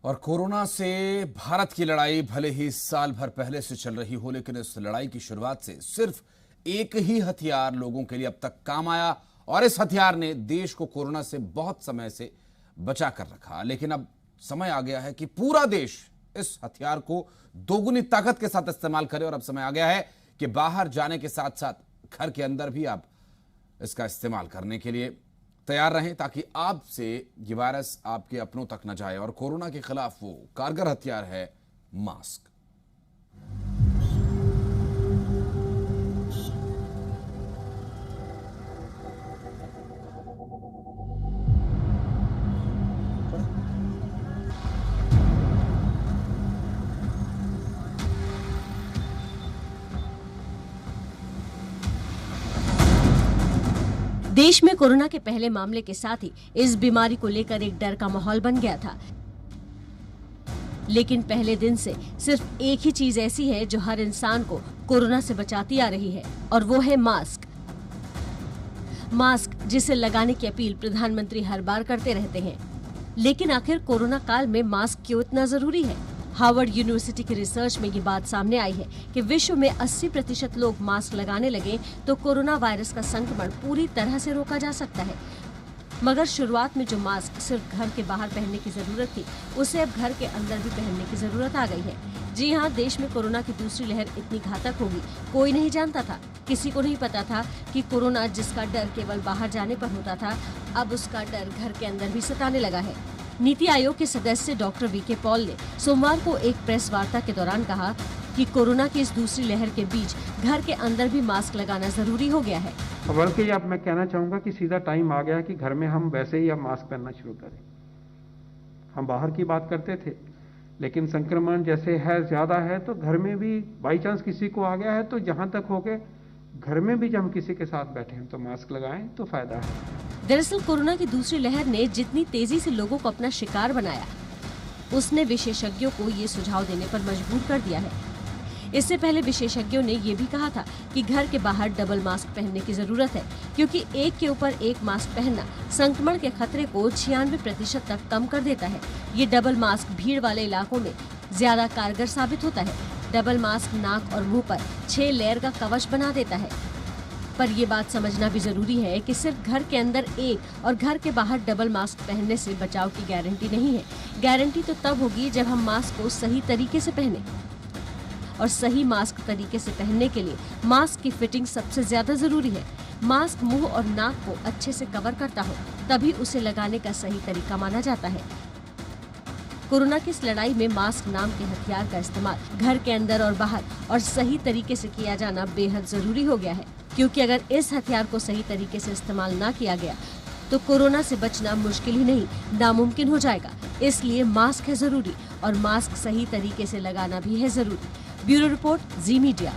और कोरोना से भारत की लड़ाई भले ही साल भर पहले से चल रही हो, लेकिन इस लड़ाई की शुरुआत से सिर्फ एक ही हथियार लोगों के लिए अब तक काम आया और इस हथियार ने देश को कोरोना से बहुत समय से बचा कर रखा। लेकिन अब समय आ गया है कि पूरा देश इस हथियार को दोगुनी ताकत के साथ इस्तेमाल करे और अब समय आ गया है कि बाहर जाने के साथ साथ घर के अंदर भी आप इसका इस्तेमाल करने के लिए तैयार रहें, ताकि आपसे ये वायरस आपके अपनों तक न जाए। और कोरोना के खिलाफ वो कारगर हथियार है मास्क। देश में कोरोना के पहले मामले के साथ ही इस बीमारी को लेकर एक डर का माहौल बन गया था। लेकिन पहले दिन से सिर्फ एक ही चीज ऐसी है जो हर इंसान को कोरोना से बचाती आ रही है, और वो है मास्क। मास्क जिसे लगाने की अपील प्रधानमंत्री हर बार करते रहते हैं। लेकिन आखिर कोरोना काल में मास्क क्यों इतना जरूरी है? हार्वर्ड यूनिवर्सिटी की रिसर्च में ये बात सामने आई है कि विश्व में 80% लोग मास्क लगाने लगे तो कोरोना वायरस का संक्रमण पूरी तरह से रोका जा सकता है। मगर शुरुआत में जो मास्क सिर्फ घर के बाहर पहनने की जरूरत थी, उसे अब घर के अंदर भी पहनने की जरूरत आ गई है। जी हाँ, देश में कोरोना की दूसरी लहर इतनी घातक होगी कोई नहीं जानता था। किसी को नहीं पता था कि कोरोना जिसका डर केवल बाहर जाने पर होता था, अब उसका डर घर के अंदर भी सताने लगा है। नीति आयोग के सदस्य डॉक्टर वीके पॉल ने सोमवार को एक प्रेस वार्ता के दौरान कहा कि कोरोना की इस दूसरी लहर के बीच घर के अंदर भी मास्क लगाना जरूरी हो गया है। बल्कि अब मैं कहना चाहूंगा कि सीधा टाइम आ गया कि घर में हम वैसे ही अब मास्क पहनना शुरू करें। हम बाहर की बात करते थे, लेकिन संक्रमण जैसे है ज्यादा है तो घर में भी बाई चांस किसी को आ गया है तो जहां तक हो गए घर में भी जब हम किसी के साथ बैठे हैं तो मास्क लगाएं तो फायदा है। दरअसल कोरोना की दूसरी लहर ने जितनी तेजी से लोगों को अपना शिकार बनाया, उसने विशेषज्ञों को ये सुझाव देने पर मजबूर कर दिया है। इससे पहले विशेषज्ञों ने ये भी कहा था कि घर के बाहर डबल मास्क पहनने की जरूरत है, क्योंकि एक के ऊपर एक मास्क पहनना संक्रमण के खतरे को 96% तक कम कर देता है। ये डबल मास्क भीड़ वाले इलाकों में ज्यादा कारगर साबित होता है। डबल मास्क नाक और मुंह पर 6 लेयर का कवच बना देता है। पर ये बात समझना भी जरूरी है कि सिर्फ घर के अंदर एक और घर के बाहर डबल मास्क पहनने से बचाव की गारंटी नहीं है। गारंटी तो तब होगी जब हम मास्क को सही तरीके से पहने, और सही मास्क तरीके से पहनने के लिए मास्क की फिटिंग सबसे ज्यादा जरूरी है। मास्क मुंह और नाक को अच्छे से कवर करता हो, तभी उसे लगाने का सही तरीका माना जाता है। कोरोना की इस लड़ाई में मास्क नाम के हथियार का इस्तेमाल घर के अंदर और बाहर और सही तरीके से किया जाना बेहद जरूरी हो गया है, क्योंकि अगर इस हथियार को सही तरीके से इस्तेमाल ना किया गया तो कोरोना से बचना मुश्किल ही नहीं, नामुमकिन हो जाएगा। इसलिए मास्क है जरूरी और मास्क सही तरीके से लगाना भी है जरूरी। ब्यूरो रिपोर्ट, जी मीडिया।